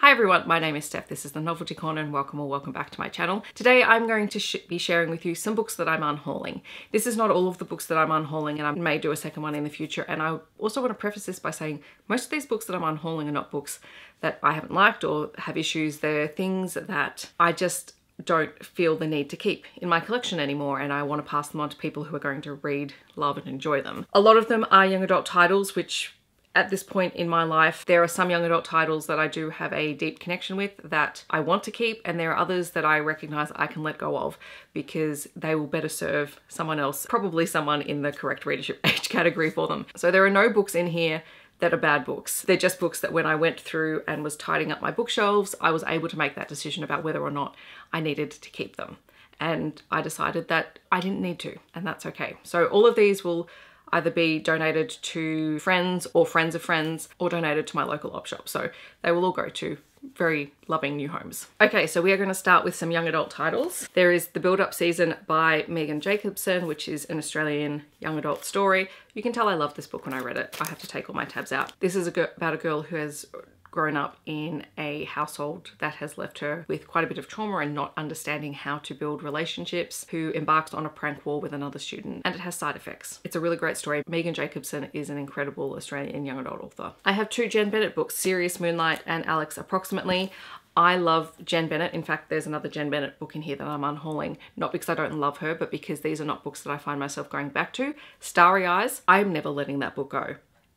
Hi everyone, my name is Steph. This is the Novelty Corner and welcome or welcome back to my channel. Today I'm going to be sharing with you some books that I'm unhauling. This is not all of the books that I'm unhauling, and I may do a second one in the future. And I also want to preface this by saying most of these books that I'm unhauling are not books that I haven't liked or have issues. They're things that I just don't feel the need to keep in my collection anymore, and I want to pass them on to people who are going to read, love and enjoy them. A lot of them are young adult titles, which at this point in my life, there are some young adult titles that I do have a deep connection with that I want to keep, and there are others that I recognize I can let go of because they will better serve someone else, probably someone in the correct readership age category for them. So there are no books in here that are bad books. They're just books that when I went through and was tidying up my bookshelves, I was able to make that decision about whether or not I needed to keep them. And I decided that I didn't need to, and that's okay. So all of these will either be donated to friends or friends of friends, or donated to my local op shop. So they will all go to very loving new homes. Okay, so we are going to start with some young adult titles. There is The Build Up Season by Jacobson, which is an Australian young adult story. You can tell I loved this book when I read it. I have to take all my tabs out. This is about a girl who has grown up in a household that has left her with quite a bit of trauma and not understanding how to build relationships, who embarks on a prank war with another student, and it has side effects. It's a really great story. Jacobson is an incredible Australian young adult author. I have two Jenn Bennett books, Serious Moonlight and Alex Approximately. I love Jenn Bennett. In fact, there's another Jenn Bennett book in here that I'm unhauling, not because I don't love her, but because these are not books that I find myself going back to. Starry Eyes, I'm never letting that book go,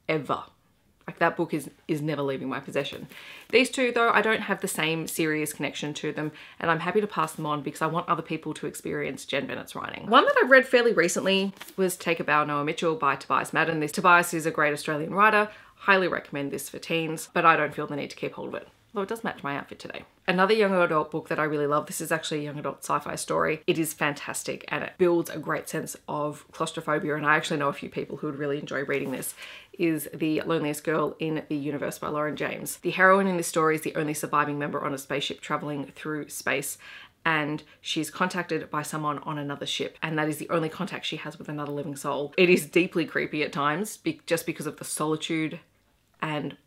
ever. Like, that book is never leaving my possession. These two though, I don't have the same serious connection to them, and I'm happy to pass them on because I want other people to experience Jenn Bennett's writing. One that I read fairly recently was Take a Bow, Noah Mitchell by Tobias Madden. Tobias is a great Australian writer. Highly recommend this for teens, but I don't feel the need to keep hold of it. Although it does match my outfit today. Another young adult book that I really love, this is actually a young adult sci-fi story. It is fantastic and it builds a great sense of claustrophobia, and I actually know a few people who would really enjoy reading this, is The Loneliest Girl in the Universe by Lauren James. The heroine in this story is the only surviving member on a spaceship traveling through space, and she's contacted by someone on another ship, and that is the only contact she has with another living soul. It is deeply creepy at times, just because of the solitude, and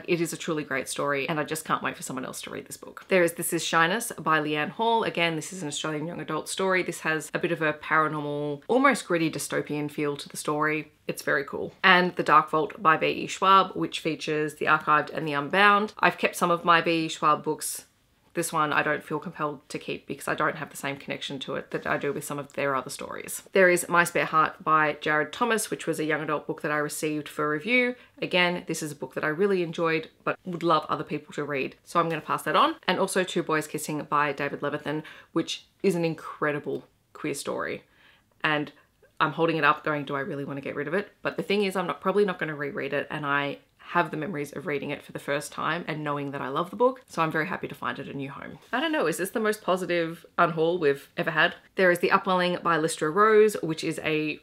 it is a truly great story, and I just can't wait for someone else to read this book. This is Shyness by Leanne Hall. Again, this is an Australian young adult story. This has a bit of a paranormal, almost gritty dystopian feel to the story. It's very cool. And The Dark Vault by V.E. Schwab, which features The Archived and The Unbound. I've kept some of my V.E. Schwab books. This one I don't feel compelled to keep because I don't have the same connection to it that I do with some of their other stories. There is My Spare Heart by Jared Thomas, which was a young adult book that I received for review. Again, this is a book that I really enjoyed but would love other people to read, so I'm going to pass that on. And also Two Boys Kissing by David Levithan, which is an incredible queer story. And I'm holding it up going, do I really want to get rid of it? But the thing is, I'm probably not going to reread it, and I have the memories of reading it for the first time and knowing that I love the book, so I'm very happy to find it a new home. I don't know, is this the most positive unhaul we've ever had? There is The Upwelling by Lystra Rose, which is a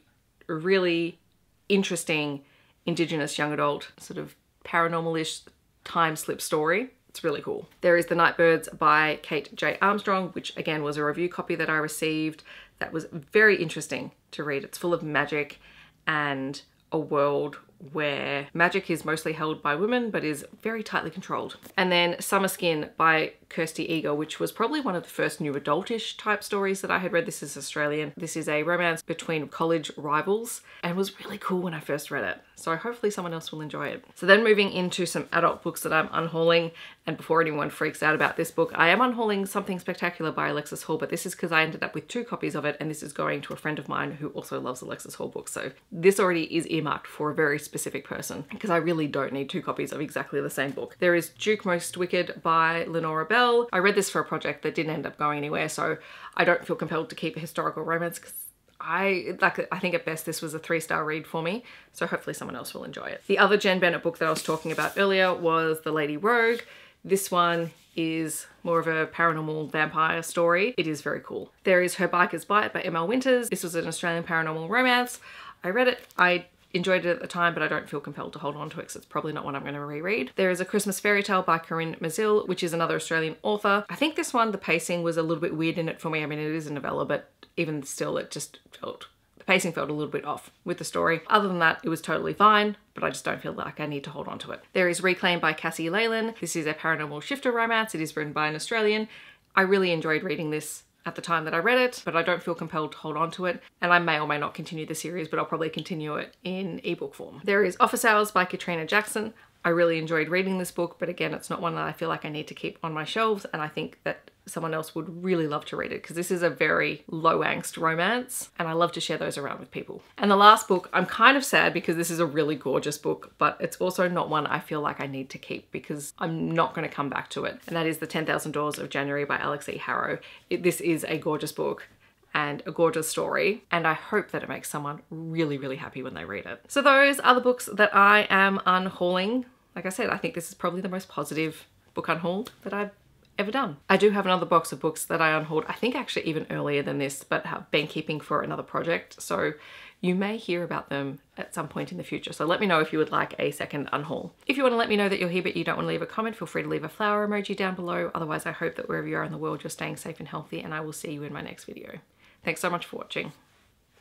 really interesting Indigenous young adult sort of paranormal-ish time slip story. It's really cool. There is The Nightbirds by Kate J. Armstrong, which again was a review copy that I received that was very interesting to read. It's full of magic and a world where magic is mostly held by women but is very tightly controlled. And then Summer Skin by Kirsty, which was probably one of the first new adultish type stories that I had read. This is Australian. This is a romance between college rivals and was really cool when I first read it. So hopefully someone else will enjoy it. So then moving into some adult books that I'm unhauling, and before anyone freaks out about this book, I am unhauling Something Spectacular by Alexis Hall, but this is because I ended up with 2 copies of it, and this is going to a friend of mine who also loves Alexis Hall books. So this already is earmarked for a very specific person because I really don't need 2 copies of exactly the same book. There is Duke Most Wicked by Lenora. I read this for a project that didn't end up going anywhere, so I don't feel compelled to keep a historical romance because I think at best this was a 3-star read for me, so hopefully someone else will enjoy it. The other Jenn Bennett book that I was talking about earlier was The Lady Rogue. This one is more of a paranormal vampire story. It is very cool. There is Her Biker's Bite by M.L. Winters. This was an Australian paranormal romance. I read it. I enjoyed it at the time, but I don't feel compelled to hold on to it because it's probably not one I'm going to reread. There is A Christmas Fairytale by Corinne Mazille, which is another Australian author. I think this one, the pacing was a little bit weird in it for me. I mean, it is a novella, but even still, it just felt the pacing felt a little bit off with the story. Other than that, it was totally fine, but I just don't feel like I need to hold on to it. There is Reclaimed by Cassie Laelyn. This is a paranormal shifter romance. It is written by an Australian. I really enjoyed reading this at the time that I read it, but I don't feel compelled to hold on to it. And I may or may not continue the series, but I'll probably continue it in ebook form. There is Office Hours by Katrina Jackson. I really enjoyed reading this book, but again, it's not one that I feel like I need to keep on my shelves, and I think that someone else would really love to read it because this is a very low angst romance and I love to share those around with people. And the last book, I'm kind of sad because this is a really gorgeous book, but it's also not one I feel like I need to keep because I'm not going to come back to it. And that is The 10,000 Doors of January by Alexis Harrow. This is a gorgeous book and a gorgeous story, and I hope that it makes someone really, really happy when they read it. So those are the books that I am unhauling. Like I said, I think this is probably the most positive book unhauled that I've ever done. I do have another box of books that I unhauled, I think actually even earlier than this, but have been keeping for another project. So you may hear about them at some point in the future. So let me know if you would like a second unhaul. If you want to let me know that you're here but you don't want to leave a comment, feel free to leave a flower emoji down below. Otherwise, I hope that wherever you are in the world, you're staying safe and healthy, and I will see you in my next video. Thanks so much for watching.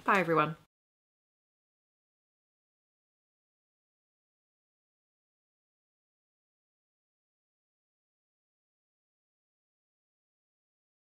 Bye everyone.